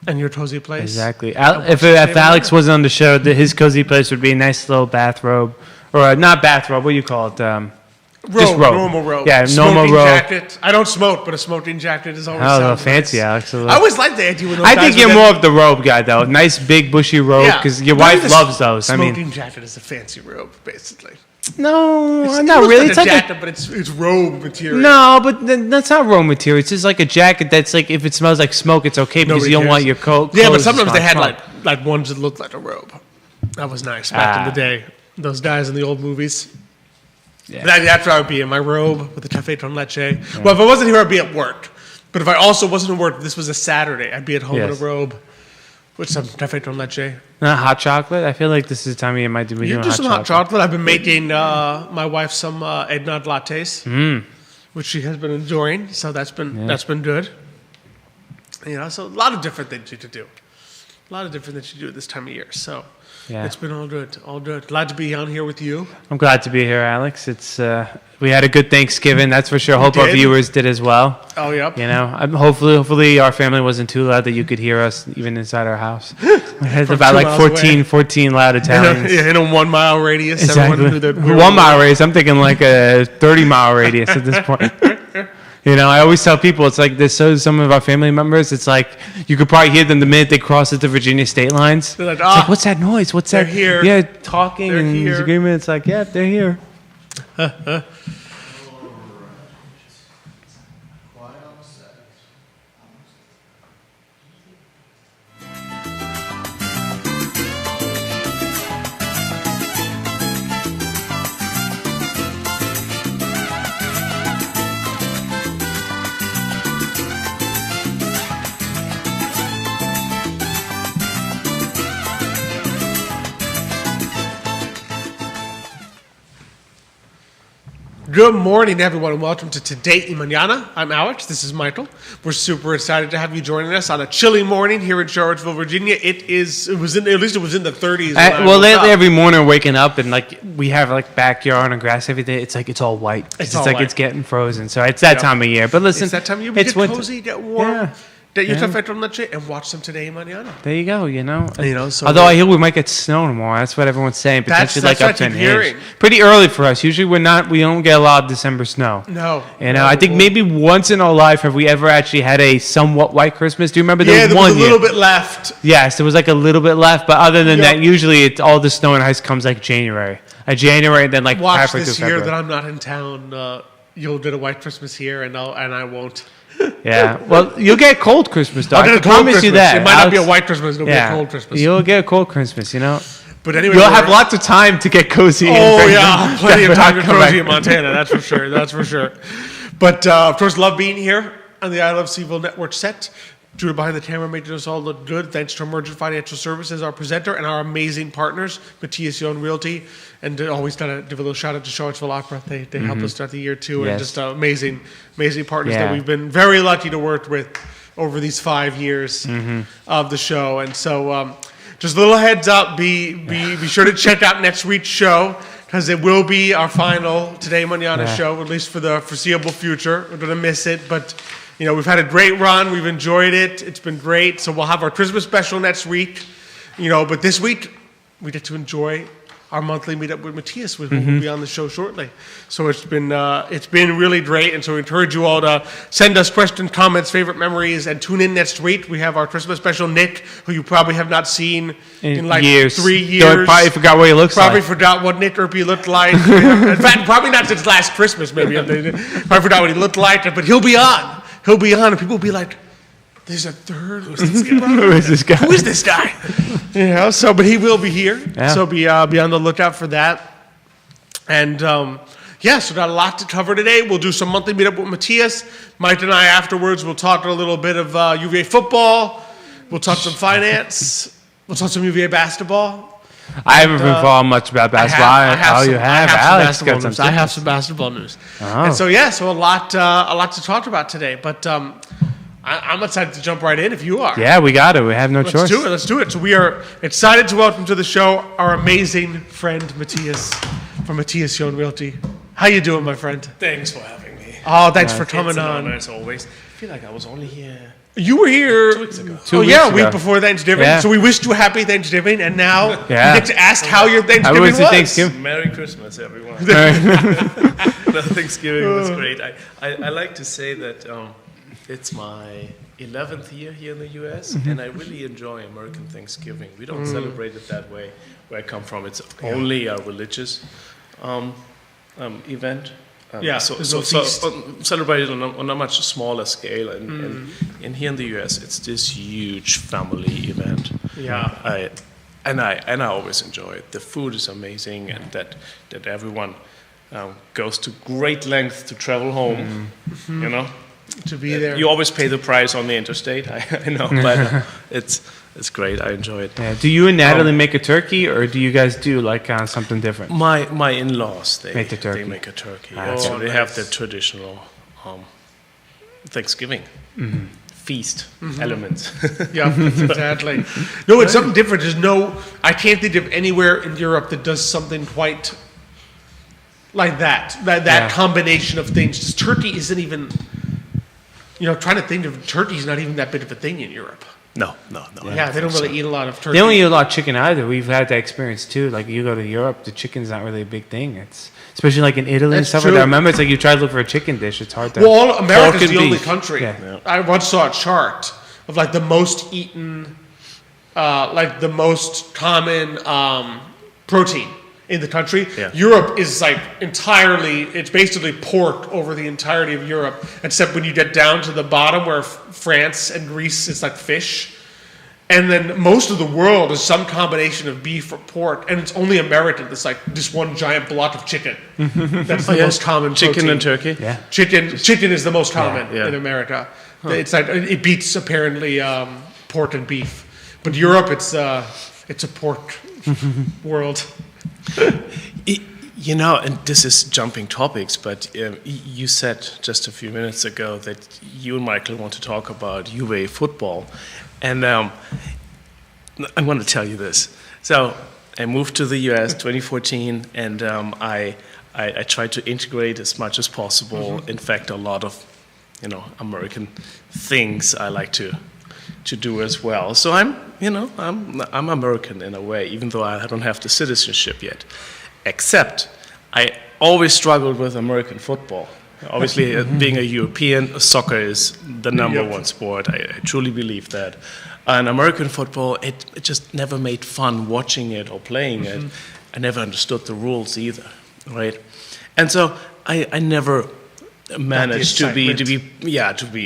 And your cozy place. Exactly. If Alex wasn't on the show, his cozy place would be a nice little bathrobe. Or not bathrobe, what do you call it? Just robe. Normal robe. Yeah, smoking normal robe. Jacket. I don't smoke, but a smoking jacket is always fancy, nice. Alex. I always like the idea when those I guys think you're more of the robe guy, though. Nice, big, bushy robe, because your wife loves those. Smoking jacket is a fancy robe, basically. No, not really. It's like a jacket, but it's robe material. No, but that's not robe material. It's just like a jacket that's like, if it smells like smoke, it's okay because you don't want your coat. Yeah, but sometimes they had like ones that looked like a robe. That was nice back in the day. Those guys in the old movies. Yeah. That's where I would be, in my robe with the café con leche. Yeah. Well, if I wasn't here, I'd be at work. But if I also wasn't at work, this was a Saturday, I'd be at home in a robe with some café con leche. Hot chocolate? I feel like this is the time of year might be doing hot chocolate. I've been making my wife some eggnog lattes, which she has been enjoying. So that's been good. So a lot of different things you could do. A lot of different things you do at this time of year. So it's been all good, all good. Glad to be on here with you. I'm glad to be here, Alex. It's we had a good Thanksgiving, that's for sure. Hope our viewers did as well. Oh, yep. Hopefully our family wasn't too loud that you could hear us even inside our house. It's about like 14 loud Italians. In a 1 mile radius. Exactly. 1 mile radius. I'm thinking like a 30-mile radius at this point. I always tell people, it's like this. So some of our family members, it's like you could probably hear them the minute they cross into Virginia state lines. They're like, it's like, what's that noise? What's that? They're here. Yeah, talking and screaming. It's like, yeah, they're here. Good morning, everyone, and welcome to Today y Mañana. I'm Alex. This is Michael. We're super excited to have you joining us on a chilly morning here in Charlottesville, Virginia. It was in the 30s. Lately, every morning waking up and like we have like backyard and grass every day. It's like it's all white. It's like it's getting frozen. So it's that time of year. But listen, it's that time of year. We get cozy, get warm. Yeah. Get your café con leche and watch some Today y Mañana. There you go. So although I hear we might get snow tomorrow. That's what everyone's saying. Potentially that's like up to an inch. Pretty early for us. Usually we don't get a lot of December snow. No. I think maybe once in our life have we ever actually had a somewhat white Christmas. Do you remember there was a little bit left. Yes, there was like a little bit left. But other than that, usually all the snow and ice comes like January. January and then like watch halfway this through year February. that I'm not in town. You'll get a white Christmas here and I won't. Yeah, well, you'll get a cold Christmas, though. I promise you that. It might not be a white Christmas, it'll be a cold Christmas. You'll get a cold Christmas, But anyway, you'll have lots of time to get cozy. Plenty of time to get cozy in Montana, that's for sure. That's for sure. But, of course, love being here on the I Love CVille Network set. Judah behind the camera making us all look good. Thanks to Emergent Financial Services, our presenter, and our amazing partners, Matthias Yohn Realty. And always got to give a little shout out to Charlottesville Opera. They helped us start the year too. Yes. And just amazing partners that we've been very lucky to work with over these 5 years of the show. And so just a little heads up, be sure to check out next week's show because it will be our final Today Mañana show, at least for the foreseeable future. We're going to miss it, but we've had a great run. We've enjoyed it. It's been great. So we'll have our Christmas special next week. But this week we get to enjoy our monthly meetup with Matthias, who will be on the show shortly. So it's been really great, and so we encourage you all to send us questions, comments, favorite memories, and tune in next week. We have our Christmas special, Nick, who you probably have not seen in like 3 years. Probably forgot what he looks like. Probably forgot what Nick Erpy looked like. In fact, probably not since last Christmas, maybe. Probably forgot what he looked like, but he'll be on. He'll be on, and people will be like, there's a third. Who is this guy? Who is this guy? But he will be here. Yeah. So be on the lookout for that. And so got a lot to cover today. We'll do some monthly meetup with Matthias. Mike and I afterwards will talk a little bit of UVA football. We'll talk some finance. We'll talk some UVA basketball. I haven't been following much about basketball. I have some basketball news. Oh. And so a lot to talk about today. But I'm excited to jump right in if you are. Yeah, we got it. We have no choice. Let's do it. So we are excited to welcome to the show our amazing friend Matthias from Matthias Yohn Realty. How you doing, my friend? Thanks for having me. Oh, thanks for coming on. As always. I feel like I was only here You were here 2 weeks ago. 2 Oh weeks yeah, a ago. week before Thanksgiving. Yeah. So we wished you a happy Thanksgiving, and now Yeah. you get to ask how your I Thanksgiving wish was. you Thanksgiving. Merry Christmas, everyone. No, Thanksgiving was great. I like to say that it's my 11th year here in the U.S., and I really enjoy American Thanksgiving. We don't celebrate it that way where I come from. It's only a religious event. Yeah, so there's no so feast. celebrated on a much smaller scale, and here in the U.S. it's this huge family event. Yeah. I always enjoy it. The food is amazing, and that everyone goes to great lengths to travel home. You know, To be there. you always pay the price on the interstate. I know, but it's great. I enjoy it. Yeah. Do you and Natalie make a turkey, or do you guys do like something different? My in-laws they Make the turkey. They make a turkey. Ah, So okay. they have their traditional Thanksgiving feast elements. Yeah, exactly. No, it's something different. I can't think of anywhere in Europe that does something quite like that. That Yeah. combination of things. Just turkey isn't even, trying to think of turkey's not even that big of a thing in Europe. No. Yeah, they don't really eat a lot of turkey. They don't eat a lot of chicken either. We've had that experience too. Like you go to Europe, the chicken's not really a big thing. It's especially like in Italy and That's stuff true. like that. I remember it's like you try to look for a chicken dish. It's hard to. Well, America's Pork and the only beef. country. Yeah. I once saw a chart of like the most eaten, like the most common protein in the country. Yeah. Europe is like it's basically pork over the entirety of Europe, except when you get down to the bottom where France and Greece, it's like fish. And then most of the world is some combination of beef or pork, and it's only American that's like this one giant block of chicken. That's the most common chicken protein. and turkey. Yeah. Chicken is the most common Yeah. in America. It's like it beats apparently pork and beef, but Europe it's a pork world. And this is jumping topics, but you said just a few minutes ago that you and Michael want to talk about UVA football, and I want to tell you this. So I moved to the US 2014, and I tried to integrate as much as possible. In fact, a lot of American things I like to do as well. So I'm American in a way, even though I don't have the citizenship yet. Except I always struggled with American football. Obviously, being a European, soccer is the number Yep. one sport. I truly believe that. And American football, it just never made fun watching it or playing it. I never understood the rules either, right? And so I never managed to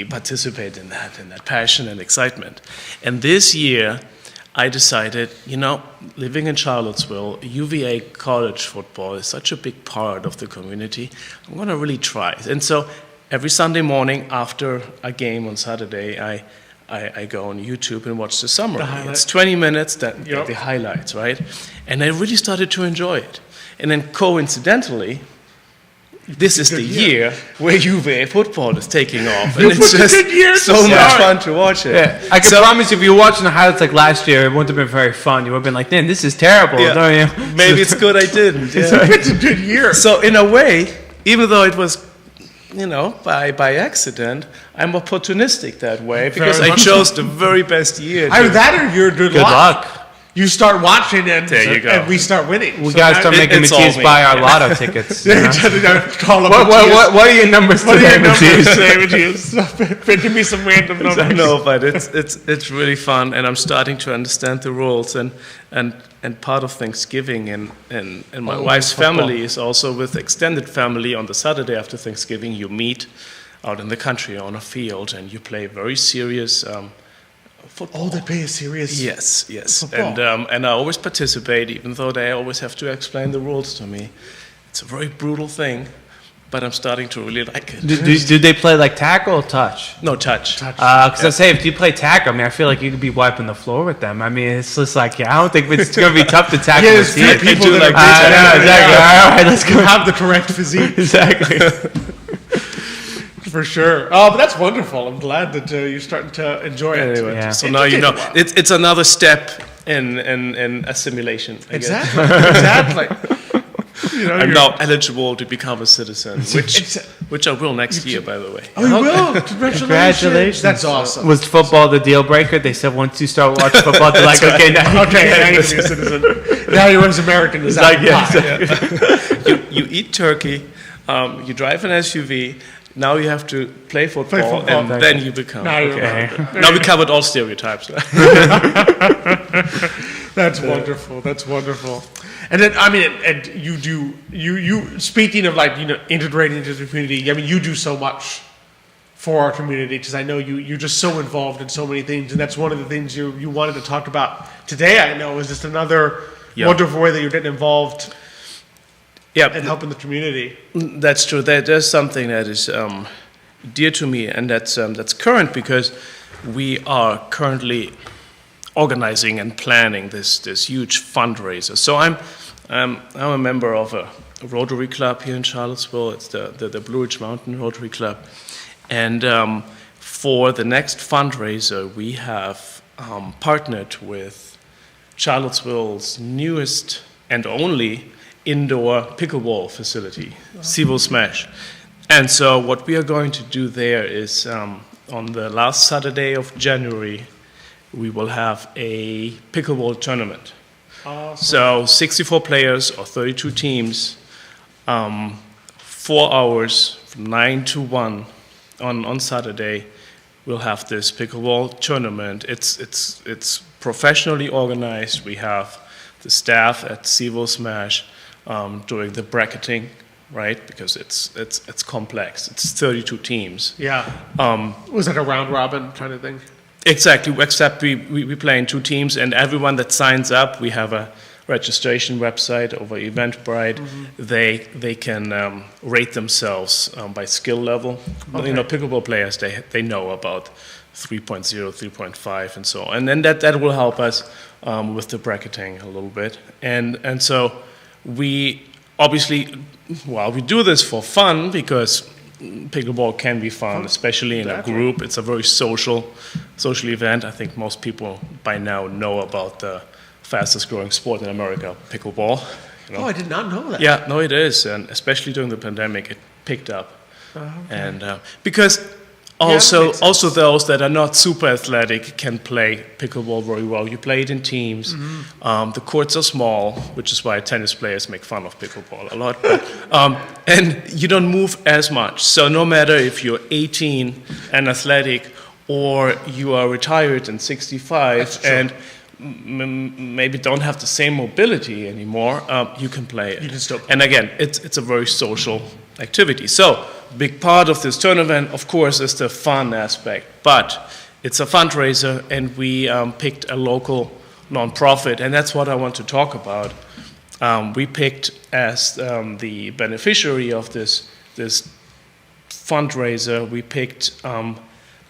participate in that passion and excitement. And this year, I decided, living in Charlottesville, UVA college football is such a big part of the community. I'm going to really try. And so every Sunday morning after a game on Saturday, I go on YouTube and watch the summary. It's 20 minutes, the highlights, right? And I really started to enjoy it. And then coincidentally, this is the year where UVA football is taking off. And it's just so much fun to watch it. Yeah, I can promise if you were watching the highlights like last year, it wouldn't have been very fun. You would have been like, man, this is terrible, Yeah. don't you? Maybe it's good I didn't. Yeah. It's a good year. So in a way, even though it was, by accident, I'm opportunistic that way because I chose the very best year. Either that or you're good Good luck. You start watching and, There you go. and we start winning. We gotta start making it's all Matthias me. buy our lotto tickets. you know? Call up What are your numbers What are today, your numbers Matthias? today, Matthias? Give me some random numbers. I know, but it's really fun, and I'm starting to understand the rules and part of Thanksgiving and my wife's football. family is also with extended family on the Saturday after Thanksgiving. You meet out in the country on a field and you play very serious football. Oh, they play a serious. Yes. Football. And I always participate, even though they always have to explain the rules to me. It's a very brutal thing, but I'm starting to really like it. Do they play like tackle or touch? No touch. Because I say if you play tackle, I mean, I feel like you could be wiping the floor with them. I mean, it's just like, I don't think it's going to be tough to tackle. Yeah, there's the team. few people do that like are that. Exactly. All right, let's You go. have the correct physique. Exactly. For sure. Oh, but that's wonderful. I'm glad that you're starting to enjoy it. Anyway, Yeah. so It now took you it know a while. it's another step in assimilation. I guess. Exactly. Exactly. I'm now eligible to become a citizen, which I will next year, by the way. Oh, you will? Congratulations. That's awesome. Was football the deal breaker? They said once you start watching football, they're like, okay, now you can be a citizen. Now you're as American as Like, You eat turkey, you drive an SUV. Now you have to play football, and then you become. Now we covered all stereotypes. That's wonderful. That's wonderful. And then, I mean, and you speaking of like, integrating into the community, I mean, you do so much for our community, because I know you're just so involved in so many things, and that's one of the things you wanted to talk about today, I know, is just another wonderful way that you're getting involved and helping the community. That's true. There's something that is dear to me, and that's current, because we are currently organizing and planning this huge fundraiser. So I'm a member of a Rotary Club here in Charlottesville. It's the Blue Ridge Mountain Rotary Club, and for the next fundraiser, we have partnered with Charlottesville's newest and only indoor pickleball facility, CVille Smash. And so what we are going to do there is on the last Saturday of January, we will have a pickleball tournament. Awesome. So 64 players or 32 teams, 4 hours from 9 to 1 on Saturday, we'll have this pickleball tournament. It's professionally organized. We have the staff at CVille Smash doing the bracketing, right? Because it's complex. It's 32 teams. Yeah. Was it a round robin kind of thing? Exactly, except we play in 2 teams, and everyone that signs up, we have a registration website over Eventbrite. Mm-hmm. They can rate themselves by skill level. Okay. Pickleball players, they know about 3.0, 3.5, and so on. And then that will help us with the bracketing a little bit. And so we obviously, we do this for fun, because pickleball can be fun, especially in a group. It's a very social event. I think most people by now know about the fastest growing sport in America, pickleball. Oh, I did not know that. Yeah, no, it is, and especially during the pandemic, it picked up. Okay. And because also those that are not super athletic can play pickleball very well. You play it in teams. Mm-hmm. The courts are small, which is why tennis players make fun of pickleball a lot. But, and you don't move as much. So no matter if you're 18 and athletic, or you are retired and 65 and maybe don't have the same mobility anymore, you can play it. You can still play. And again, it's a very social activity. So big part of this tournament, of course, is the fun aspect, but it's a fundraiser, and we picked a local nonprofit, and that's what I want to talk about. We picked as the beneficiary of this fundraiser, we picked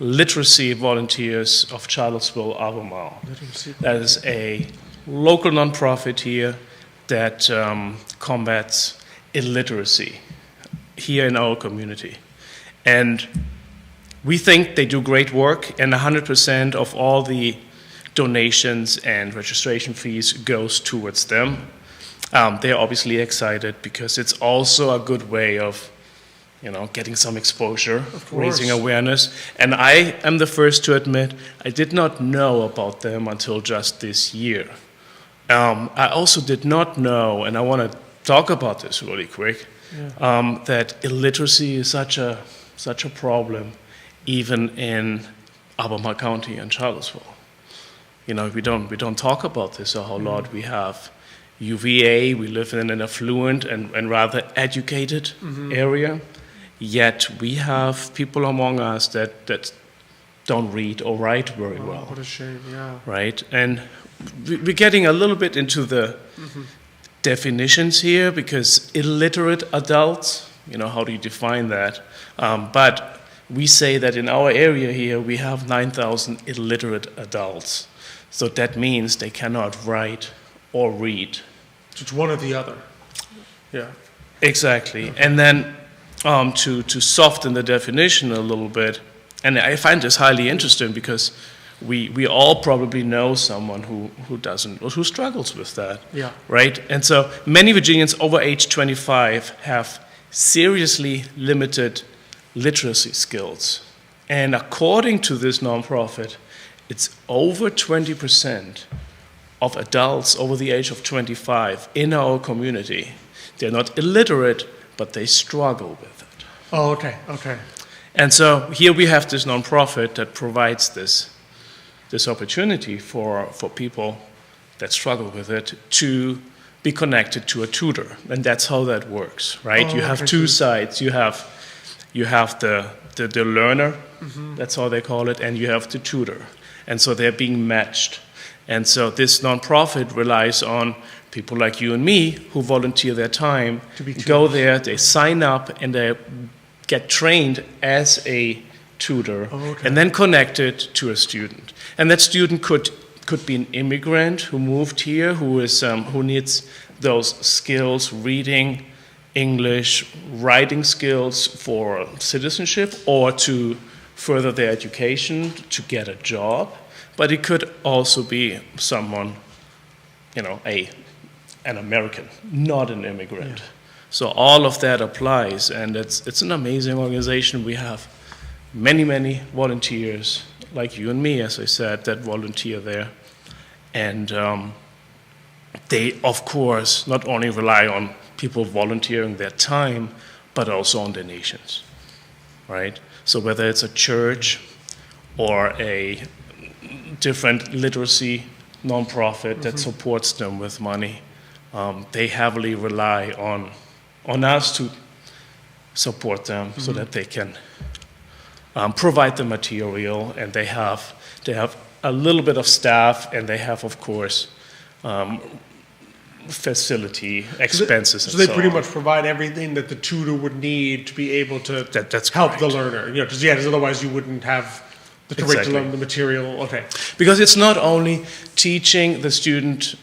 Literacy Volunteers of Charlottesville, Albemarle. That is a local nonprofit here that combats illiteracy here in our community. And we think they do great work, and 100% of all the donations and registration fees goes towards them. They're obviously excited, because it's also a good way of getting some exposure, raising awareness. And I am the first to admit, I did not know about them until just this year. I also did not know, and I want to talk about this really quick, that illiteracy is such a problem, even in Albemarle County and Charlottesville. We don't talk about this a whole lot. We have UVA, we live in an affluent and rather educated area, yet we have people among us that don't read or write very well. What a shame, yeah. Right? And we're getting a little bit into the definitions here, because illiterate adults, how do you define that? But we say that in our area here, we have 9,000 illiterate adults. So that means they cannot write or read. So it's one or the other. Yeah. Exactly. And then to soften the definition a little bit, and I find this highly interesting, because we all probably know someone who struggles with that. Yeah. Right? And so many Virginians over age 25 have seriously limited literacy skills. And according to this nonprofit, it's over 20% of adults over the age of 25 in our community. They're not illiterate, but they struggle with it. Oh, okay. And so here we have this nonprofit that provides this opportunity for people that struggle with it to be connected to a tutor. And that's how that works, right? Oh, you have okay. two sides. You have the learner, that's how they call it, and you have the tutor. And so they're being matched. And so this nonprofit relies on people like you and me who volunteer their time, To be go tutors. there, they sign up, and they get trained as a tutor, okay. and then connected to a student. And that student could be an immigrant who moved here, who needs those skills, reading, English, writing skills for citizenship, or to further their education, to get a job. But it could also be someone, an American, not an immigrant. So all of that applies, and it's an amazing organization. We have many volunteers, like you and me, as I said, that volunteer there. And they, of course, not only rely on people volunteering their time, but also on donations, right? So whether it's a church or a different literacy nonprofit that supports them with money, they heavily rely on us to support them so that they can provide the material, and they have a little bit of staff, and they have, of course, facility expenses. So they pretty much provide everything that the tutor would need to be able to That's help the correct. learner. Because otherwise you wouldn't have the curriculum, Exactly. the material. Okay. Because it's not only teaching the student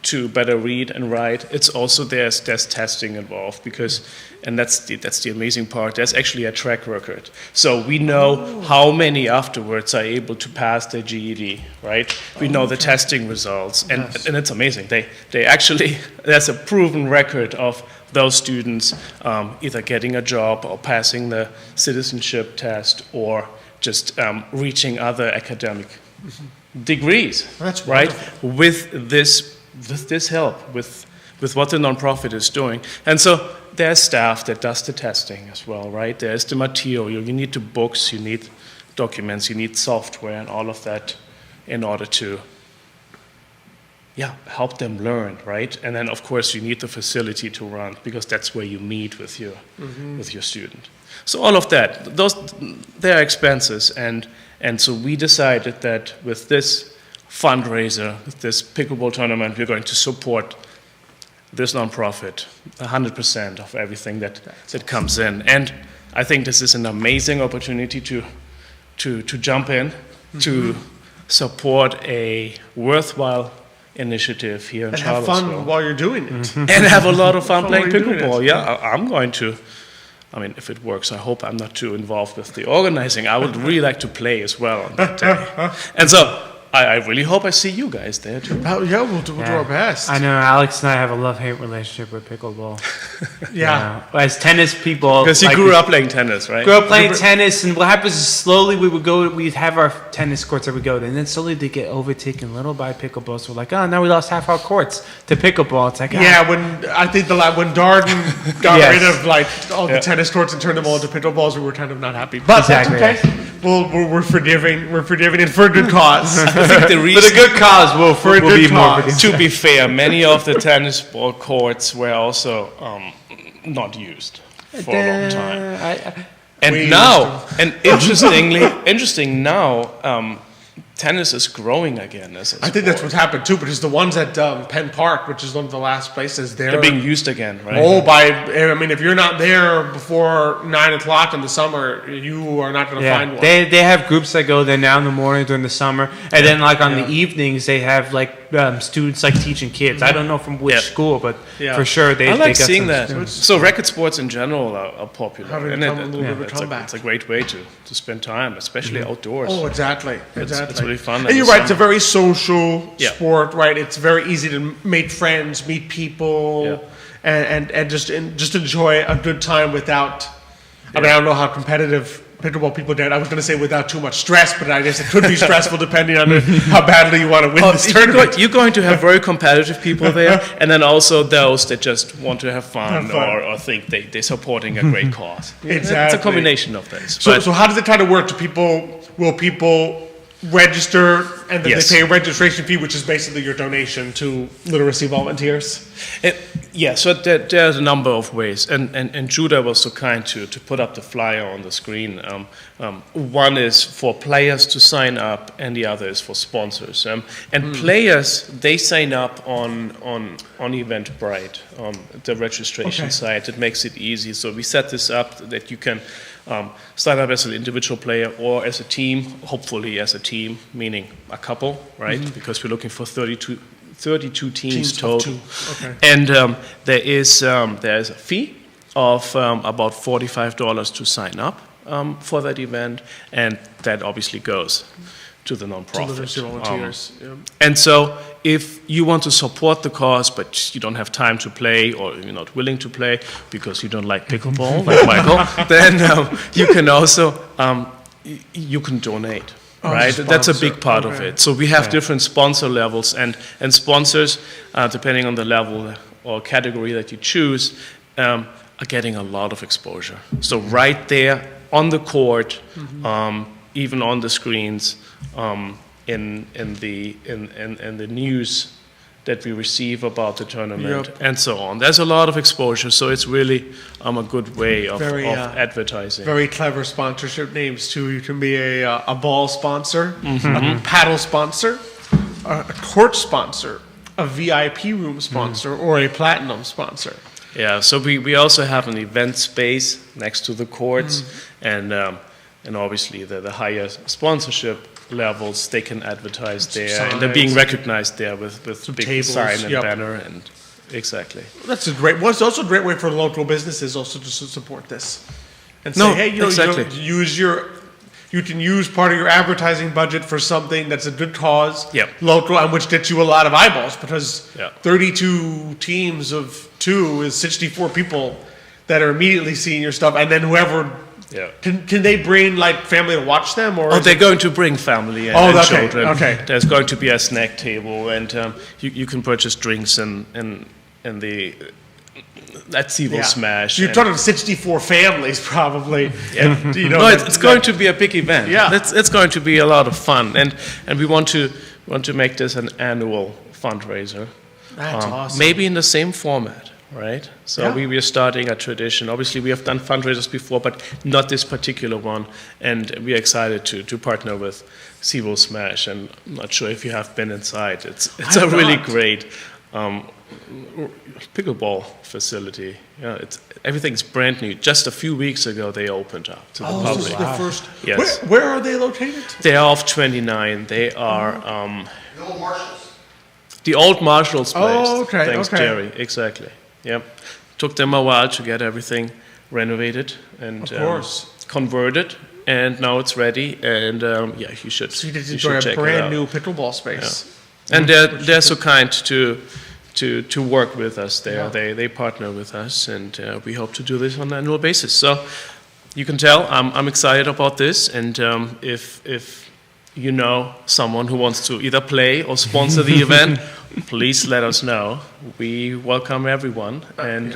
to better read and write, it's also there's testing involved, and that's the amazing part. There's actually a track record. So we know how many afterwards are able to pass their GED, right? We know the testing results, and it's amazing. They actually, there's a proven record of those students either getting a job or passing the citizenship test or just reaching other academic degrees, That's right? wonderful. With this help, with what the nonprofit is doing. And so there's staff that does the testing as well, right? There's the material. You need the books, you need documents, you need software and all of that in order to help them learn, right? And then, of course, you need the facility to run, because that's where you meet with your student. So all of that, they are expenses, and so we decided that with this fundraiser, with this pickleball tournament, we're going to support this nonprofit 100% of everything that comes in. And I think this is an amazing opportunity to jump in, to support a worthwhile initiative here in And have Charlottesville. fun while you're doing it. And have a lot of fun Fun playing while you're doing pickleball. it. Yeah, I'm going to. I mean, if it works, I hope I'm not too involved with the organizing. I would really like to play as well on that day. And so I really hope I see you guys there too. We'll do our best. I know Alex and I have a love-hate relationship with pickleball. Yeah. As tennis people, Because you like, grew up playing tennis, right? grew up playing tennis, and what happens is slowly we'd have our tennis courts that we go to, and then slowly they get overtaken little by pickleball. So we're like, oh, now we lost half our courts to pickleball. It's like, Yeah, when I think when Darden got Yes. rid of all the tennis courts and turned them all into pickleballs, we were kind of not happy. But Exactly. that's okay. We're forgiving. We're forgiving it for a good cause. I think the For reason, the good cause, we'll a be good more. cause. to be fair, many of the tennis ball courts were also not used for a long time. And We now, and interesting now, tennis is growing again as a I think that's sport. what's happened too. But it's the ones at Penn Park, which is one of the last places They're being used again, right? if you're not there before 9:00 in the summer, you are not going to find one. They have groups that go there now in the morning during the summer, and then like on the evenings they have like students like teaching kids. I don't know from which Yeah. school, but Yeah. for sure they. I they like got seeing some that. students. So racket sports in general are popular. Having and a little bit of a it's comeback. it's a great way to spend time, especially outdoors. Oh, exactly. It's really fun. And you're right, it's a very social Yeah. sport, right? It's very easy to make friends, meet people, and just enjoy a good time without. I mean, I don't know how competitive pickleball people did. I was going to say without too much stress, but I guess it could be stressful depending on how badly you want to win this tournament. You're going to have very competitive people there, and then also those that just want to have fun, or think they're supporting a great cause. Exactly. It's a combination of things. So how does it kind of work? Will people register and then Yes. they pay a registration fee, which is basically your donation to literacy volunteers? So there's a number of ways, and Judah was so kind to put up the flyer on the screen. One is for players to sign up, and the other is for sponsors. Players, they sign up on Eventbrite, the registration site. It makes it easy. So we set this up that you can sign up as an individual player or as a team, hopefully as a team, meaning a couple, right? Because we're looking for 32 teams total. Of two. Okay. And there is a fee of about $45 to sign up for that event, and that obviously goes to the nonprofit. Literacy volunteers. And so if you want to support the cause, but you don't have time to play, or you're not willing to play because you don't like pickleball, like Michael, then you can also you can donate. Right, that's a big part of it. So we have different sponsor levels, and sponsors, depending on the level or category that you choose, are getting a lot of exposure. So right there on the court, even on the screens, in the news that we receive about the tournament, and so on. There's a lot of exposure, so it's really a good way of advertising. Very clever sponsorship names too. You can be a ball sponsor, a paddle sponsor, a court sponsor, a VIP room sponsor, or a platinum sponsor. Yeah, so we also have an event space next to the courts, and obviously the higher sponsorship levels, they can advertise there, and they're being recognized there with big tables, sign and banner, and exactly. That's a great. Well, it's also a great way for local businesses also to support this, and say, hey, you can use part of your advertising budget for something that's a good cause, local, and which gets you a lot of eyeballs, because 32 teams of 2 is 64 people that are immediately seeing your stuff, and then whoever. Yeah. Can they bring like family to watch them, or? They're going to bring family and children. Okay. There's going to be a snack table, and you can purchase drinks and at CVille Smash. You're talking 64 families, probably. Yeah. It's going to be a big event. Yeah. It's going to be a lot of fun, and we want to make this an annual fundraiser. That's awesome. Maybe in the same format. Right, so we are starting a tradition. Obviously, we have done fundraisers before, but not this particular one. And we are excited to partner with CVille Smash. And I'm not sure if you have been inside. It's a really great pickleball facility. Everything's brand new. Just a few weeks ago, they opened up to the public. This is the first. Yes. Where are they located? They are off 29. They are The old Marshalls. the old Marshall's place. Oh, okay. Thanks, Jerry. Exactly. Yep. Took them a while to get everything renovated and converted, and now it's ready. And you should. So you did you enjoy should a check it brand out. new pickleball space. Yeah. And they're so kind to work with us there. Yeah. They partner with us, and we hope to do this on an annual basis. So you can tell I'm excited about this, and if you know someone who wants to either play or sponsor the event, please let us know. We welcome everyone, and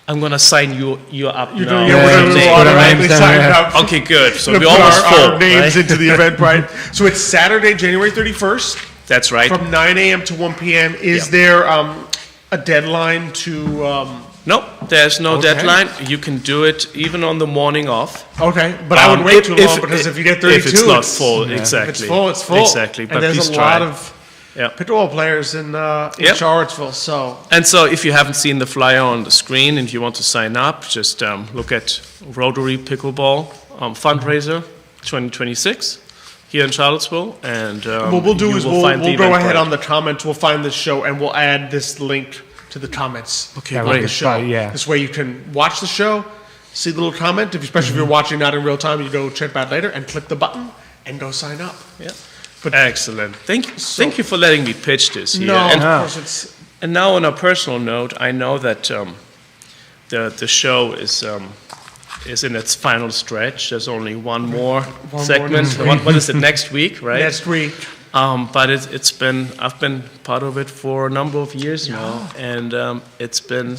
I'm gonna sign you up now. We're automatically signed up. Okay, good. So we Put almost full. our names Right? into the event, right? So it's Saturday, January 31st, That's right. from 9 a.m. to 1 p.m. Is there a deadline to? No, there's no Okay. deadline. You can do it even on the morning off. Okay, but I would wait too long, because if you get 32, if it's not full, exactly. If it's full, it's full. Exactly, but and there's please a try. lot of pickleball players in Charlottesville. So And so if you haven't seen the flyer on the screen and you want to sign up, just look at Rotary Pickleball fundraiser 2026 here in Charlottesville, and what we'll do you is will find the we'll go ahead Eventbrite. on the comments. We'll find this show and we'll add this link to the comments. Okay, on great. the show. Yeah. This way you can watch the show, see the little comment. Especially if you're watching not in real time, you go check back later and click the button and go sign up. Yeah. Excellent. Thank you for letting me pitch this here. No, And, of course it's and now on a personal note, I know that the show is in its final stretch. There's only one more segment. What is it, next week, right? next week. But I've been part of it for a number of years now, and it's been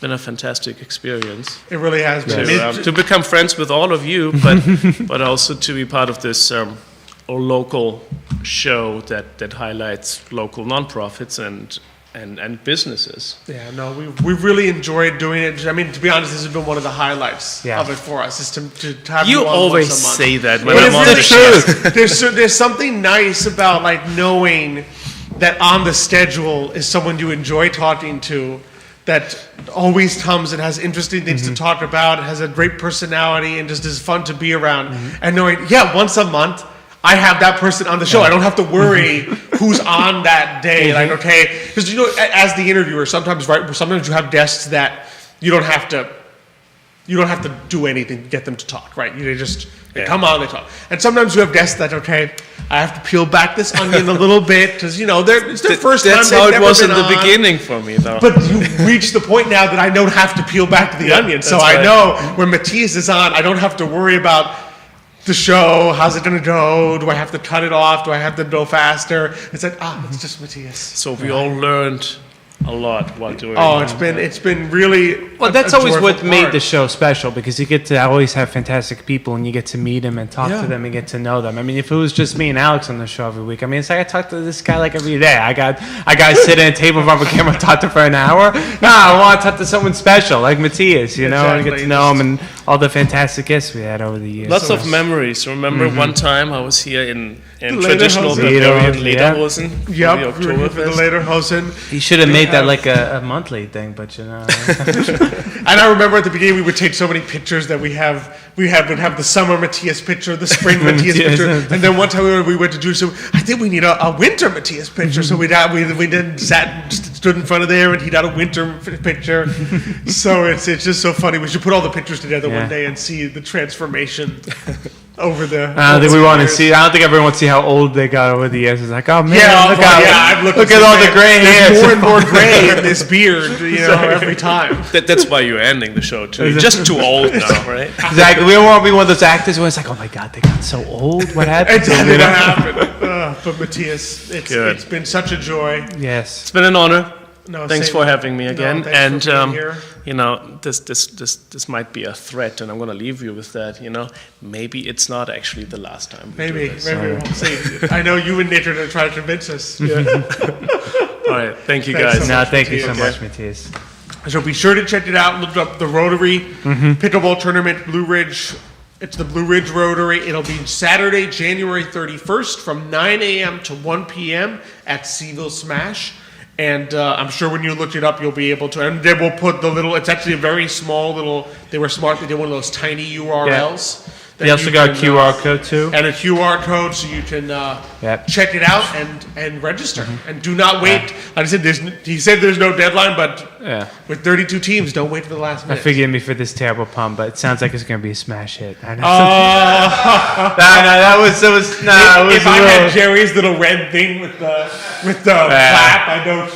a fantastic experience It really has been. to become friends with all of you, but also to be part of this local show that highlights local nonprofits and businesses. Yeah, no, we've really enjoyed doing it. I mean, to be honest, this has been one of the highlights Yeah. of it for us. Is to have You on always once a month. say that when But I'm on it's the the show. truth. There's something nice about like knowing that on the schedule is someone you enjoy talking to, that always comes and has interesting things to talk about, has a great personality, and just is fun to be around. And knowing, once a month, I have that person on the show. I don't have to worry who's on that day. Like, okay, because as the interviewer, sometimes you have guests that you don't have to do anything to get them to talk, right? They come on, they talk. And sometimes you have guests that, okay, I have to peel back this onion a little bit because it's their first time. That's they've how it never was in been the on. beginning for me, though. But you reach the point now that I don't have to peel back the onion. So that's I right. know when Matthias is on, I don't have to worry about the show. How's it going to go? Do I have to cut it off? Do I have to go faster? It's like, it's just Matthias. So we all learned a lot while doing Oh, it. it's been really. Well, a that's always joyful what made part. the show special, because you get to always have fantastic people and you get to meet them and talk Yeah. to them and get to know them. I mean, if it was just me and Alex on the show every week, I mean, it's like I talk to this guy like every day. I got to sit at a table in front of a camera and talk to him for an hour. No, I want to talk to someone special like Matthias, and get Exactly. to know him and all the fantastic guests we had over the years. Lots of memories. Remember one time I was here in traditional Lederhosen. Bavarian Yeah. Lederhosen for the Yep, for the Oktoberfest. Lederhosen. You should have made that have- like a monthly thing, but And I remember at the beginning we would take so many pictures that would have the summer Matthias picture, the spring Matthias Matthias. picture, and then one time we went to do some. I think we need a winter Matthias picture, so we stood in front of there, and he got a winter picture. So it's just so funny. We should put all the pictures together Yeah. one day and see the transformation over the. I don't think we want to years. see. I don't think everyone wants to see how old they got over the years. It's like, oh man, Yeah, look, I've looked look at all the gray There's hairs. more and more gray in this beard, every time. That's why you're ending the show too. You're just too old now, right? Exactly. We don't want to be one of those actors where it's like, oh my god, they got so old. What happened? to them? Exactly what happened. But Matthias, Good. it's been such a joy. Yes. It's been an honor. No, Thanks same- for having me again. thanks And for being here. this might be a threat, and I'm going to leave you with that. Maybe it's not actually the last time. We do Maybe this. we'll see. I know you and Nate are going to try to convince us. All right. Thank you Thanks guys. so No, much, thank you so Matthias. much, Matthias. So be sure to check it out. Look up the Rotary Pickleball Tournament, Blue Ridge. It's the Blue Ridge Rotary. It'll be Saturday, January 31st from 9 a.m. to 1 p.m. at CVille Smash. And I'm sure when you look it up, you'll be able to. And they will put the little, it's actually a very small little, they were smart. They did one of those tiny URLs. that They also you got a can, QR code too. and a QR code so you can Yep. check it out and register. And do not wait. Like I said, he said there's no deadline, but Yeah. with 32 teams, don't wait for the last I minute. forgive me for this terrible pun, but it sounds like it's gonna be a smash hit. I know. Oh, that was nah. It was if I a had little- Jerry's little red thing with the clap, I don't.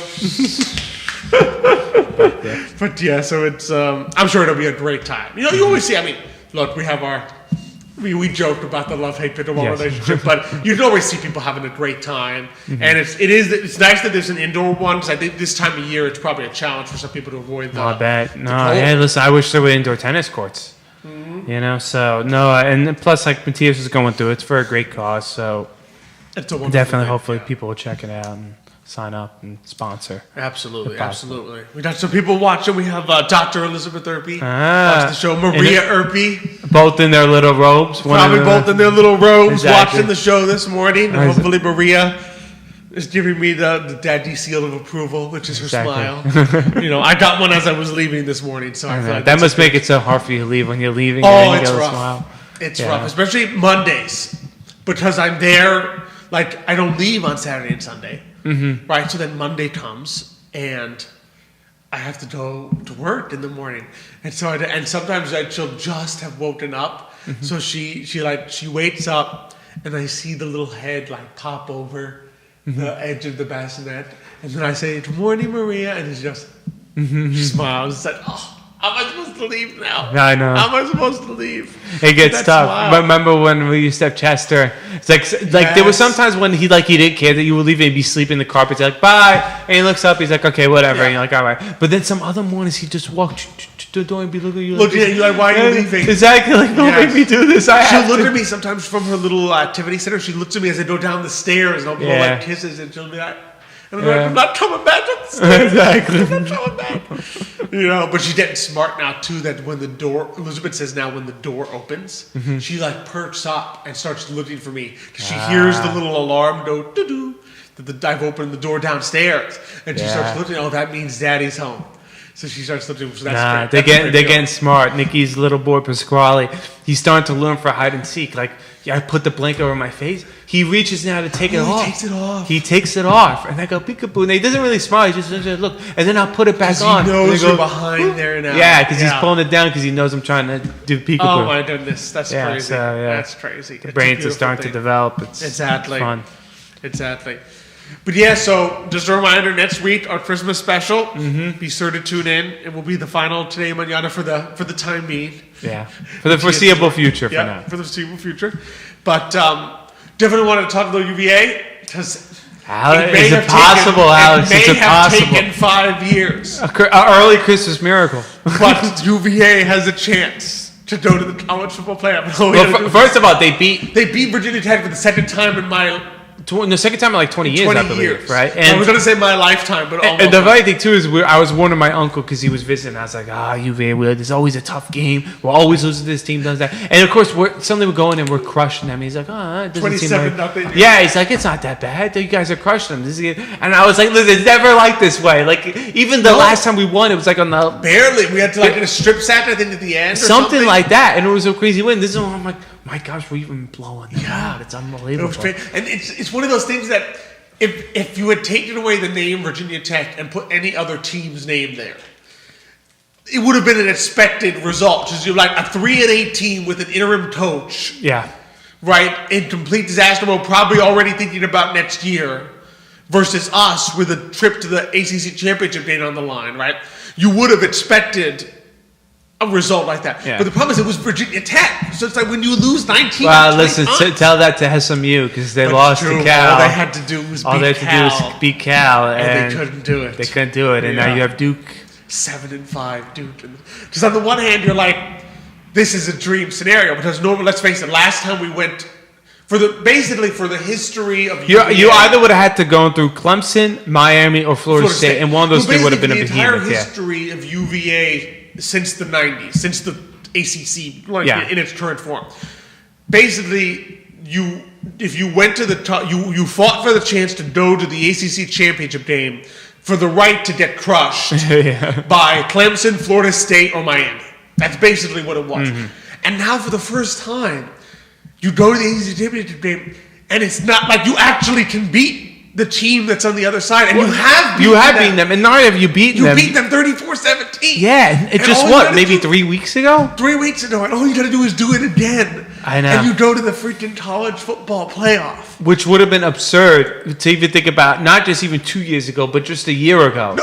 But yeah, so it's. I'm sure it'll be a great time. You always see. I mean, look, we have we joked about the love-hate pickleball Yes. relationship, but you can always see people having a great time, and it's nice that there's an indoor one because I think this time of year it's probably a challenge for some people to avoid the. I bet. No, cold. hey, listen, I wish there were indoor tennis courts. So no, and plus, like Matthias is going through, it's for a great cause. So It's a wonderful definitely, thing, hopefully, yeah. people will check it out and sign up and sponsor. Absolutely, If possible. absolutely. We got some people watching. We have Dr. Elizabeth Irby Ah. watch the show. Maria Irby, Both in their little robes. one probably in both in their little robes, Exactly. watching the show this morning. And Nice. hopefully Maria is giving me the daddy seal of approval, which is her Exactly. smile. I got one as I was leaving this morning, so I feel like That that's must a make it so hard for you to leave when you're leaving. Oh, and then you it's get a rough. smile. It's Yeah. rough, especially Mondays, because I'm there. Like I don't leave on Saturday and Sunday, right? So then Monday comes, and I have to go to work in the morning, and sometimes she'll just have woken up, so she wakes up, and I see the little head like pop over the edge of the bassinet, and then I say, "Good morning, Maria," and it's just she smiles. It's like, "Oh, how am I supposed to leave now? Yeah, I know. How am I supposed to leave?" It gets That tough. smile. Remember when we used to have Chester? It's like there were some times when he didn't care that you would leave and he'd be sleeping in the carpet. He's like, bye. And he looks up, he's like, okay, whatever. Yeah. And you're like, all right. But then some other mornings he'd just walk to the door and be looking at you Looking at you like, "Why are you leaving?" Exactly. Like, don't Yes. make me do this. She'll look at me sometimes from her little activity center. She looks at me as I go down the stairs, and I'll blow Yeah. like kisses, and she'll be like, and I'm like, "I'm not coming back up the stairs. Exactly. I'm not coming back." But she's getting smart now too. That when the door, Elizabeth says now, when the door opens, she like perks up and starts looking for me because she hears the little alarm go doo doo that I've opened the door downstairs, and she starts looking. Oh, that means Daddy's home. So she starts looking. So that's great. They're getting smart. Nikki's little boy Pasquale, he's starting to learn for hide and seek. Like, I put the blanket over my face. He reaches now to take it off. He takes it off. He takes it off, and I go peekaboo. And he doesn't really smile. He just look, and then I'll put it back on. He knows and you're behind there now. Yeah, because he's pulling it down because he knows I'm trying to do peekaboo. Oh my goodness, that's crazy. So, yeah. That's crazy. The brains are starting to develop. It's Exactly. fun. Exactly. But yeah, so just a reminder, next week, our Christmas special. Be sure to tune in. It will be the final Today Mañana for the time being. Yeah, for the foreseeable future for now. For the foreseeable future. But definitely wanted to talk about UVA because Is it possible, Alex? It Is may it have possible? taken 5 years, An early Christmas miracle. but UVA has a chance to go to the college football playoff. Well, first of all, they beat They beat Virginia Tech for the second time in my the second time in like 20 years, 20 I believe, years. right? I was going to say my lifetime, but almost. And the funny thing too is, I was warning my uncle because he was visiting. I was like, UVA, there's always a tough game. We're always losing to this team, does that. And of course, suddenly we're going and we're crushing them. He's like, it doesn't seem like 27-0. Yeah, he's like, it's not that bad. You guys are crushing them. And I was like, listen, it's never like this way. Like, even the last time we won, it was like on the Barely. We had to get a strip sack, I think, at the end. Or something like that. And it was a crazy win. This is when I'm like, my gosh, we're even blowing them out. It's unbelievable. It was great. And it's one of those things that if you had taken away the name Virginia Tech and put any other team's name there, it would have been an expected result. Because you're like a 3-8 team with an interim coach, Yeah. right? In complete disaster mode, probably already thinking about next year, versus us with a trip to the ACC championship game on the line, right? You would have expected a result like that. Yeah. But the problem is it was Virginia Tech. So it's like when you lose 19 Well, or 20 listen, times, tell that to SMU because they But lost true, to Cal. All they had to do was All beat they had to Cal, do was beat Cal, and they couldn't do it. They couldn't do it, and now Yeah. you have Duke. 7-5, Duke. Because on the one hand, you're like, this is a dream scenario. Because normally, let's face it, last time we went for the history of You UVA, either would have had to go through Clemson, Miami, or Florida State, and one of those So three would have been a basically the entire behemoth. Yeah. history of UVA since the 90s, since the ACC, like Yeah. in its current form. Basically, if you went to the top, you fought for the chance to go to the ACC championship game for the right to get crushed Yeah. by Clemson, Florida State, or Miami. That's basically what it was. Mm-hmm. And now, for the first time, you go to the ACC championship game, and it's not like you actually can beat the team that's on the other side, and you have beaten them, and not have you beaten You them. beat them 34-17. Yeah, it And just all you what, gotta maybe do- 3 weeks ago? 3 weeks ago, and all you got to do is do it again. I know. And you go to the freaking college football playoff. Which would have been absurd to even think about, not just even 2 years ago, but just a year ago.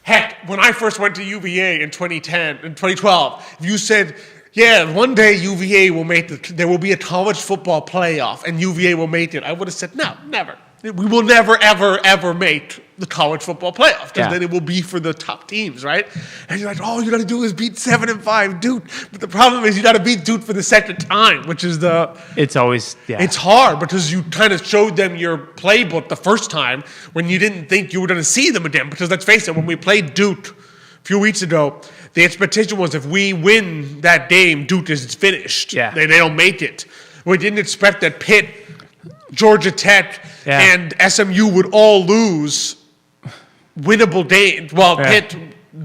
Heck, when I first went to UVA in 2012, if you said, yeah, one day UVA will there will be a college football playoff and UVA will make it, I would have said, no, never. We will never, ever, ever make the college football playoff because Yeah. then it will be for the top teams, right? And you're like, all you got to do is beat 7-5 Duke. But the problem is you got to beat Duke for the second time, which is It's always, yeah. it's hard because you kind of showed them your playbook the first time when you didn't think you were going to see them again. Because let's face it, when we played Duke a few weeks ago, the expectation was if we win that game, Duke is finished. Yeah. They don't make it. We didn't expect that Pitt, Georgia Tech, Yeah. and SMU would all lose winnable games. Well, Yeah.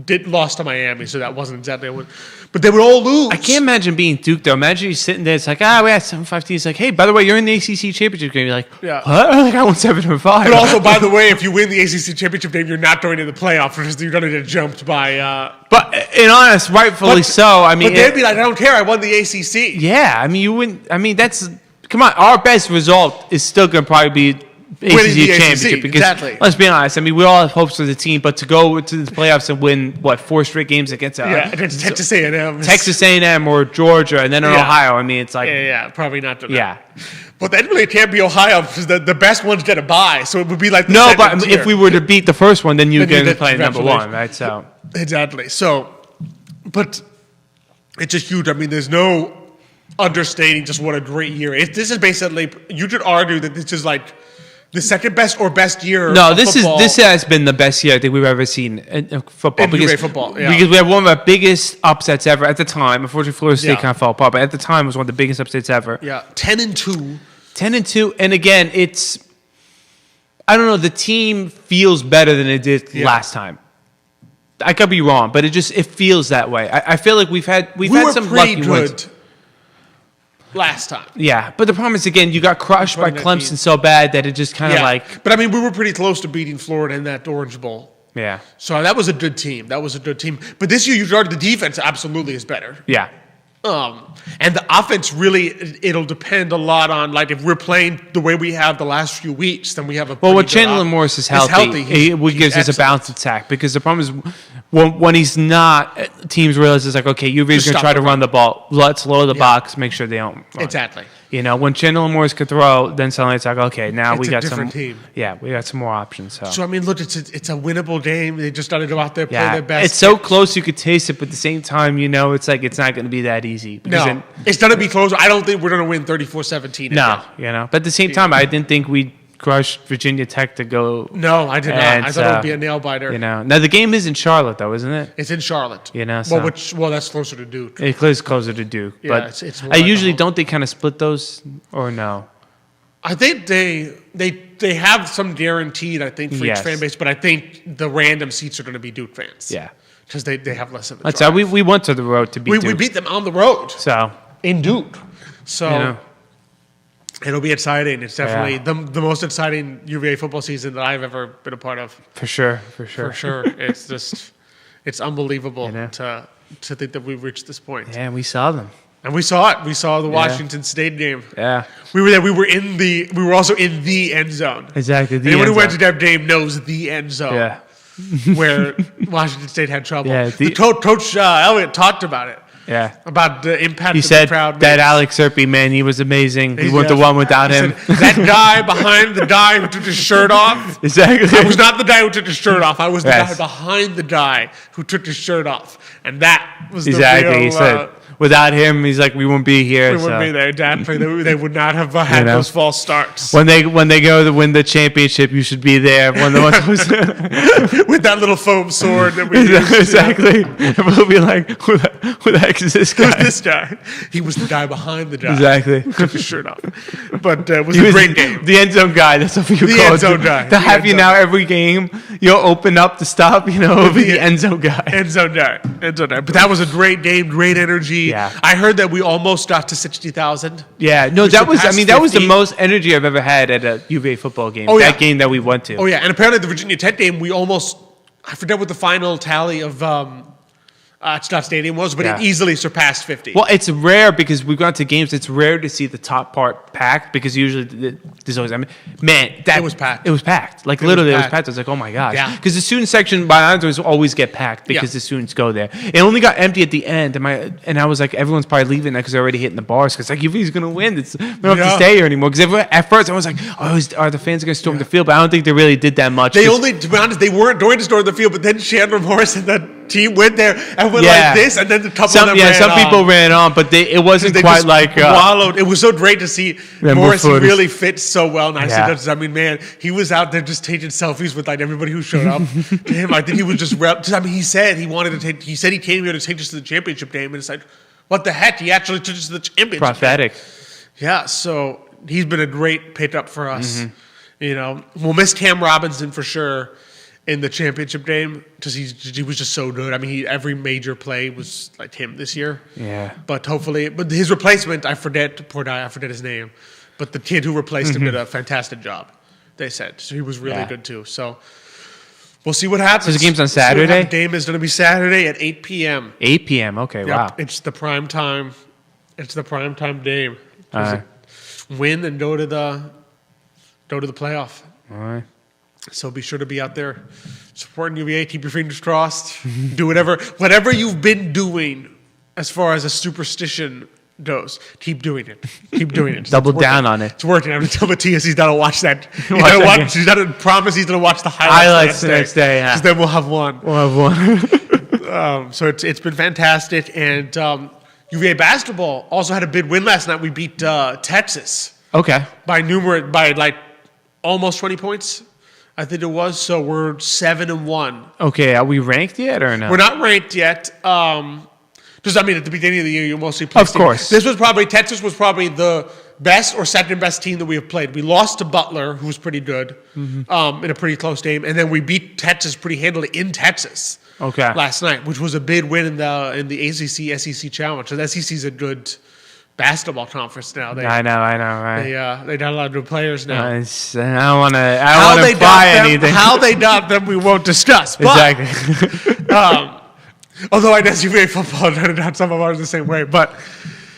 Pitt lost to Miami, so that wasn't exactly a win. But they would all lose. I can't imagine being Duke, though. Imagine you sitting there. It's like, we had 7-5 teams. Like, hey, by the way, you're in the ACC championship game. You're like, Yeah. what? Like, I won 7-5. But also, by the way, if you win the ACC championship game, you're not going to the playoff because you're going to get jumped by. But in honest, rightfully so. I mean, but they'd be like, I don't care. I won the ACC. yeah. I mean, you wouldn't. I mean, that's come on, our best result is still going to probably be Winning the ACC ACC, championship. Because exactly. let's be honest, I mean, we all have hopes for the team, but to go to the playoffs and win, 4 straight games against Against Texas A&M. Texas A&M or Georgia and then in Yeah. Ohio, I mean, it's like, Yeah, probably not. yeah. But then really it can't be Ohio because the best ones get a bye, so it would be like the No, second but tier. if we were to beat the first one, then you Then you get to did- play number congratulations. one, right? So, Exactly. So, but it's just huge. I mean, there's no understating just what a great year. This is basically, you could argue that this is like the second best or best year. no, of this football. has been the best year I think we've ever seen in football. In UVA football, yeah. Because we had one of our biggest upsets ever at the time. Unfortunately, Florida State Yeah. kind of fell apart, but at the time it was one of the biggest upsets ever. Yeah, 10-2. 10-2, and again, it's, I don't know, the team feels better than it did last time. I could be wrong, but it feels that way. I feel like we've had We were some pretty lucky good wins. last time. Yeah, but the problem is, again, you got crushed by 2019. Clemson so bad that it just kind of Yeah, like, but I mean, we were pretty close to beating Florida in that Orange Bowl. yeah, So that was a good team. But this year, you started the defense absolutely is better. yeah. And the offense really, it'll depend a lot on, like, if we're playing the way we have the last few weeks, then we have a Well, when pretty good Chandler Morris is healthy, he's gives us a excellent. balanced attack. Because the problem is, when he's not, teams realize it's like, okay, UVA's Just going to stop try to the run the ball. Let's load the box, make sure they don't run. Exactly. You know, when Chandler Morris could throw, then suddenly it's like, okay, now It's we a got different some. team. Yeah, we got some more options. So, So, I mean, look, it's a winnable game. They just got to go out there, play yeah, their best. it's so close you could taste it, but at the same time, you know, it's like it's not going to be that easy. Because No, it's going to be close. I don't think we're going to win 34-17. no, you know, but at the same time, I didn't think we'd crush Virginia Tech to go. No, I did not. And, I thought it would be a nail biter. You know, now the game is in Charlotte, though, isn't it? It's in Charlotte. You know, so- well, that's closer to Duke. It is closer to Duke, Yeah, but it's more I like a usually home. don't they kind of split those or no? I think they have some guaranteed, I think, for Yes. each fan base, but I think the random seats are going to be Duke fans. Yeah, Because they have less of a that's drive. how we went to the road to beat we Duke. beat them on the road So in Duke. So you know, it'll be exciting. It's definitely Yeah. the most exciting UVA football season that I've ever been a part of. for sure. For sure. It's unbelievable You know? to think that we've reached this point. Yeah, we saw them. And we saw it. We saw the Washington State game. Yeah, We were there. We were also in the end zone. exactly. The Anyone who end went to zone. that game knows the end zone. Yeah, Where Washington State had trouble. Yeah, Coach Elliott talked about it. yeah. About the impact He that said the crowd that makes. Alex Serpy, man, he was amazing. He went the Yeah. one without He him. said, that guy behind the guy who took his shirt off. Exactly. I was not the guy who took his shirt off. I was the Yes. guy behind the guy who took his shirt off. And that was the Exactly. real, He said without him, he's like, we won't be here. we wouldn't so. be there. Exactly. They would not have had know? those false starts. When they go to win the championship, you should be there. When the one goes, With that little foam sword that we used. exactly. We'll be like, who the heck is this guy? Who's this guy? He was the guy behind the guy. Exactly. Who took his shirt off. But it was He a was great game. the end zone guy. That's what you The call end it. zone guy. To The have end you zone. now every game, you'll open up to stop. You know, it'll be the end zone guy. End zone guy. End zone guy. But that was a great game, great energy. Yeah. I heard that we almost got to 60,000. Yeah, no, We that was. I surpassed mean, that was the 50. most energy I've ever had at a UVA football game. Oh, yeah. That game that we went to. Oh, yeah. And apparently the Virginia Tech game, we almost, I forget what the final tally of Scott Stadium was, but Yeah. it easily surpassed 50. Well, it's rare because we've gone to games. It's rare to see the top part packed because usually there's always. I mean, man, that It was packed. It was packed. Like was literally, it was packed. packed. I was like, oh my gosh. Yeah. Because the student section by honors always get packed because Yeah. the students go there. It only got empty at the end, and I was like, everyone's probably leaving that because they're already hitting the bars because like UVA's gonna win. We don't have to Yeah. stay here anymore. Because at first I was like, oh, are the fans gonna storm the field? But I don't think they really did that much. They 'cause- only, to be honest, they weren't going to storm the field, but then Chandler Morris and the team went there and went Yeah. like this, and then a couple of Some them ran some off. people ran on, but it wasn't They quite just like wallowed. It was so great to see Yeah, Morris. He more photos. really fits so well. And Yeah. I mean, man, he was out there just taking selfies with like everybody who showed up to him. I think he was just. I mean, he said he wanted to take. He said he came here to take us to the championship game, and it's like, what the heck? He actually took us to the championship. prophetic. Yeah, so he's been a great pickup for us. Mm-hmm. You know, we'll miss Cam Robinson for sure in the championship game because he was just so good. I mean, every major play was like him this year. Yeah. But hopefully, his replacement, I forget, poor guy, I forget his name, but the kid who replaced him did a fantastic job. They said so he was really Yeah. good too. So we'll see what happens. So the game's on We'll see what Saturday? happens. The game is going to be Saturday at 8 p.m. 8 p.m. Okay, Yep, wow. it's the prime time. It's the prime time game. All right. win and go to the playoff. All right. So be sure to be out there supporting UVA. Keep your fingers crossed. Do whatever you've been doing as far as a superstition goes. Keep doing it. Keep doing it. Double down on it. It's working. I'm going to tell Matthias he's got to watch that. He's that got to promise he's going to watch the highlights the next day. Yeah. Because then we'll have one. We'll have one. So it's been fantastic. And UVA basketball also had a big win last night. We beat Texas. Okay. By like almost 20 points. I think it was. So we're 7-1. Okay. Are we ranked yet or no? We're not ranked yet. Just, at the beginning of the year, you mostly play. Of course. Texas was probably the best or second best team that we have played. We lost to Butler, who was pretty good, in a pretty close game, and then we beat Texas pretty handily in Texas. Okay. Last night, which was a big win in the ACC SEC Challenge. So the SEC is a good basketball conference now. I know, right? They got a lot of good players now. I don't want to buy anything. How they got them, we won't discuss. But, Exactly. although I guess UVA football got some of ours the same way, but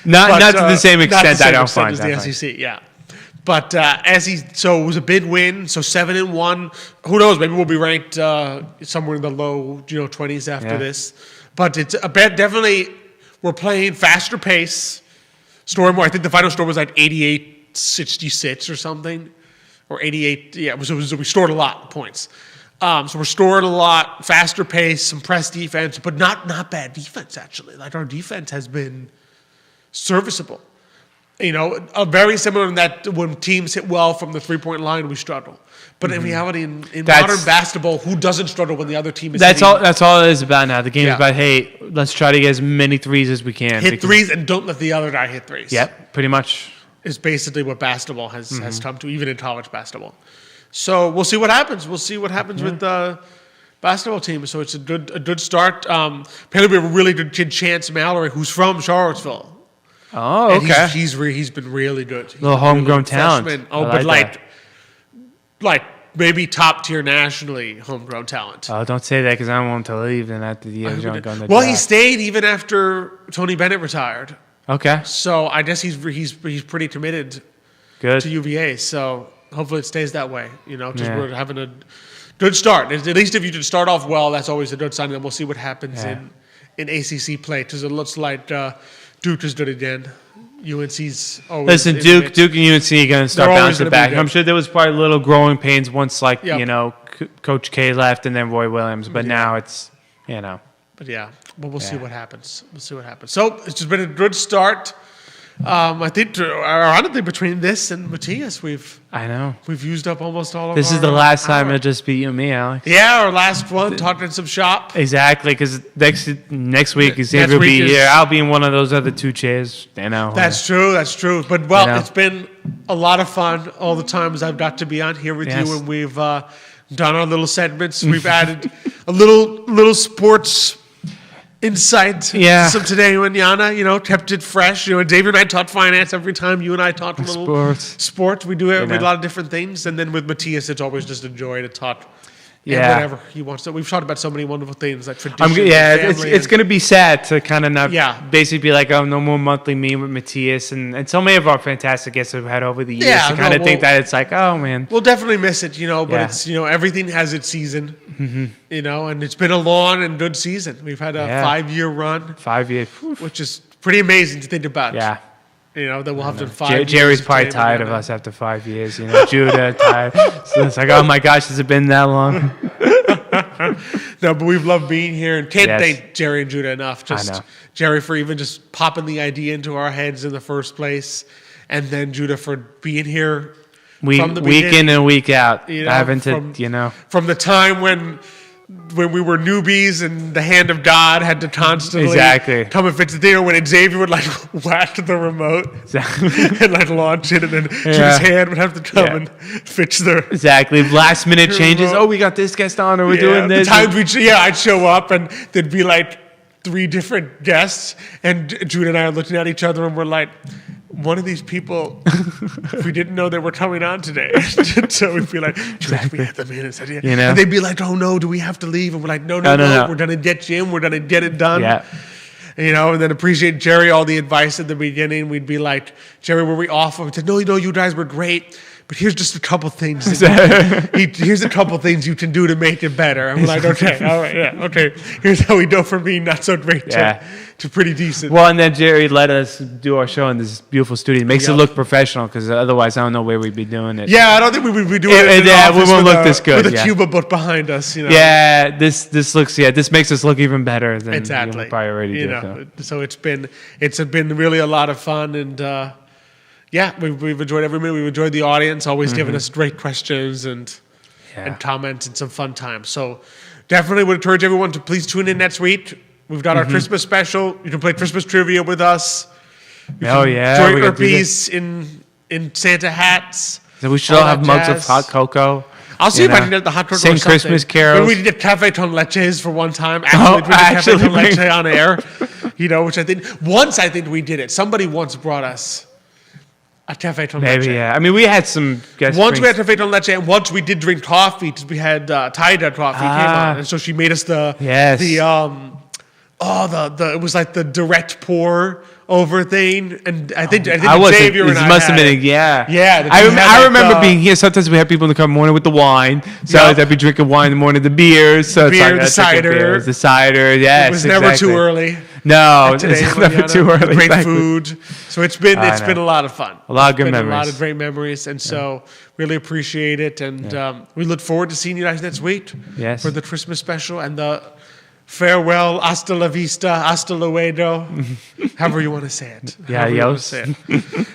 not to the same extent. I don't find as the SEC. Yeah, but so it was a big win. So 7-1. Who knows? Maybe we'll be ranked somewhere in the low 20s after this. But it's a bet. Definitely, we're playing faster pace. Scoring more. I think the final score was like 88-66 or something, or 88. Yeah, we scored a lot of points. So we're scoring a lot, faster pace, some press defense, but not bad defense, actually. Like, our defense has been serviceable. Very similar in that when teams hit well from the three-point line, we struggle. But in reality, in modern basketball, who doesn't struggle when the other team is That's all it is about now. The game is about, hey, let's try to get as many threes as we can. Hit threes and don't let the other guy hit threes. Yep, pretty much. Is basically what basketball has come to, even in college basketball. So we'll see what happens. We'll see what happens with the basketball team. So it's a good start. Apparently, we have a really good kid, Chance Mallory, who's from Charlottesville. Oh, and okay. He's been really good. He's little homegrown talent. Freshman. Oh, but like maybe top tier nationally homegrown talent. Oh, don't say that because I don't want him to leave. And after the year, going to well, he stayed even after Tony Bennett retired. Okay. So I guess he's pretty committed. Good. To UVA. So hopefully it stays that way. We're having a good start. At least if you can start off well, that's always a good sign. And we'll see what happens in ACC play because it looks like Duke is good again. UNC's always. Listen, Duke and UNC are going to start bouncing back. I'm sure there was probably little growing pains once, Coach K left and then Roy Williams. But now it's, But we'll see what happens. So it's just been a good start. I think, ironically, between this and Matthias, we've used up almost all of. This is the last time it'll just be you and me, Alex. Yeah, our last one, talking some shop. Exactly, because next week Xavier will be here. I'll be in one of those other two chairs. That's true. But it's been a lot of fun all the times I've got to be on here with you, and we've done our little segments. We've added a little sports insight. So today, Yana, kept it fresh. David and I taught finance every time. You and I taught a little sports. We do a lot of different things. And then with Matthias, it's always just a joy to talk. Whatever he wants to. We've talked about so many wonderful things like tradition. It's going to be sad to kind of not basically be like, oh, no more monthly meet with Matthias and so many of our fantastic guests have had over the years to kind of think that it's like, oh man, we'll definitely miss it, but it's everything has its season, and it's been a long and good season. We've had a 5-year run, 5 years, which is pretty amazing to think about. Yeah. That we'll have done 5 years. Jerry's probably tired of us after 5 years. Judah tired. So it's like, oh my gosh, has it been that long? No, but we've loved being here and can't thank Jerry and Judah enough. Just Jerry for even just popping the idea into our heads in the first place, and then Judah for being here from the beginning. Week in and week out. From the time when we were newbies and the hand of God had to constantly come and fix the thing, when Xavier would whack the remote and launch it, and then Jim's hand would have to come and fix the last minute changes. Oh, we got this guest on, or we're doing this. The times I'd show up and there'd be 3 different guests, and Jude and I are looking at each other and we're like, one of these people, we didn't know they were coming on today. So we'd be like, we had them in. And, said, and they'd be like, oh no, do we have to leave? And we're like, no, we're going to get you in. We're going to get it done. Yeah. And then appreciate Jerry, all the advice at the beginning. We'd be like, Jerry, were we off? We said, no, you guys were great. But here's just a couple things. Here's a couple things you can do to make it better. I'm like, okay, all right, yeah, okay. Here's how we go from being not so great to pretty decent. Well, and then Jerry let us do our show in this beautiful studio. It makes it look professional because otherwise I don't know where we'd be doing it. Yeah, I don't think we would be doing it. We won't look this good. With a Cuba book behind us. Yeah, this makes us look even better than exactly. we probably already do. So it's been really a lot of fun and. We've enjoyed every minute. We've enjoyed the audience, always giving us great questions and comments and some fun times. So definitely would encourage everyone to please tune in next week. We've got our Christmas special. You can play Christmas trivia with us. Drink our piece in Santa hats. So we should all have mugs of hot cocoa. I'll see if I can get the hot cocoa. Sing Christmas carols. Maybe we did Cafe Ton Leches for one time. Cafe Ton Leche on air. Which I think we did it. Somebody once brought us a Cafe Ton Leche. Maybe, yeah. I mean, we had some guest Once we had Cafe Ton Leche, and once we did drink coffee. We had Taida coffee came on, and so she made us it was like the direct pour over thing, and I think Xavier and I must have been I remember being here. Sometimes we have people in the car morning with the wine, so I'd be drinking wine in the morning, the beers, so the cider, Yes, it was never too early. No, it's never too early. Great food. So it's been a lot of fun. A lot of good memories. A lot of great memories, and so really appreciate it. And we look forward to seeing you guys next week for the Christmas special and the farewell, hasta la vista, hasta luego, however you want to say it.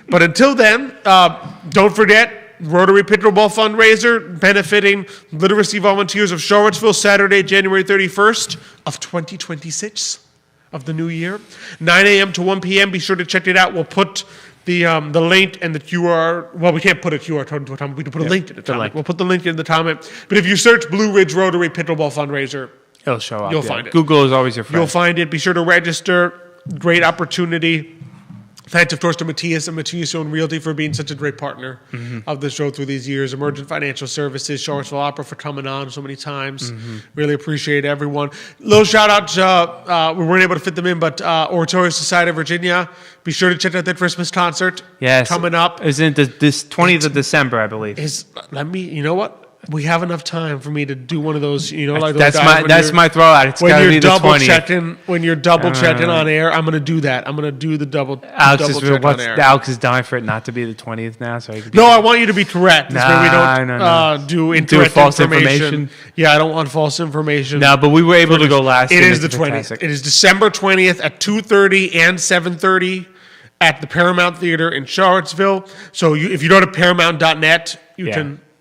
But until then, don't forget, Rotary Pickleball Fundraiser benefiting literacy volunteers of Charlottesville, Saturday, January 31st of 2026 of the new year, 9 a.m. to 1 p.m. Be sure to check it out. We'll put the link and the QR. Well, we can't put a QR code into a comment. We can put a link in the comment. We'll put the link in the comment. But if you search Blue Ridge Rotary Pickleball Fundraiser, it'll show up. You'll find it. Google is always your friend. You'll find it. Be sure to register. Great opportunity. Thanks, of course, to Matthias and Matthias Own Realty for being such a great partner of the show through these years. Emergent Financial Services, Charlottesville Opera for coming on so many times. Really appreciate everyone. Little shout out to, we weren't able to fit them in, but Oratorio Society of Virginia. Be sure to check out their Christmas concert coming up. Isn't it this 20th of December, I believe? You know what? We have enough time for me to do one of those, like those that's my throwout. It's got to be the 20th. When you're double checking on air, I'm going to do that. I'm going to do the double check on air. Alex is dying for it not to be the 20th now. So I want you to be correct. We don't do incorrect false information. Yeah, I don't want false information. No, but we were able to go last year. It is the 20th. It is December 20th at 2:30 and 7:30 at the Paramount Theater in Charlottesville. So if you go to paramount.net,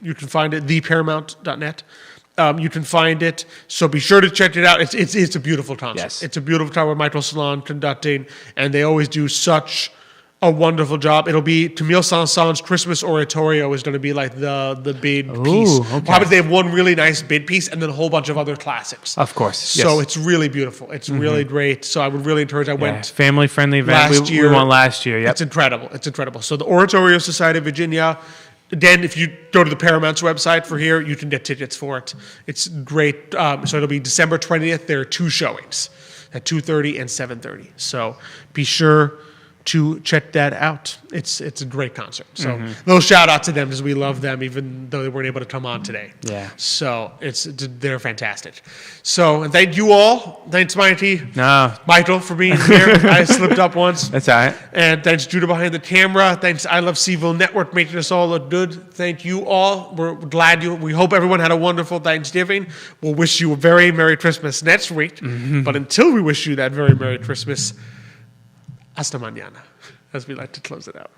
you can find it, theparamount.net. You can find it. So be sure to check it out. It's a beautiful concert. Yes. It's a beautiful time with Michael Salon conducting, and they always do such a wonderful job. It'll be Camille Saint-Saëns' Christmas Oratorio is going to be like the big piece. Okay. Probably they have one really nice bid piece and then a whole bunch of other classics. Of course. So it's really beautiful. It's really great. So I would really encourage. I went family-friendly event. Last year. We went last year. Yep. It's incredible. So the Oratorio Society of Virginia. Again, if you go to the Paramount's website for here, you can get tickets for it. It's great. So it'll be December 20th. There are 2 showings at 2:30 and 7:30. So be sure to check that out. It's a great concert. So little shout out to them because we love them, even though they weren't able to come on today. Yeah. So they're fantastic. So and thank you all. Thanks, Michael, for being here. I slipped up once. That's all right. And thanks, Judah, behind the camera. Thanks, I Love CVille Network, making us all look good. Thank you all. We're glad we hope everyone had a wonderful Thanksgiving. We'll wish you a very Merry Christmas next week. But until we wish you that very Merry Christmas, hasta mañana, as we like to close it out.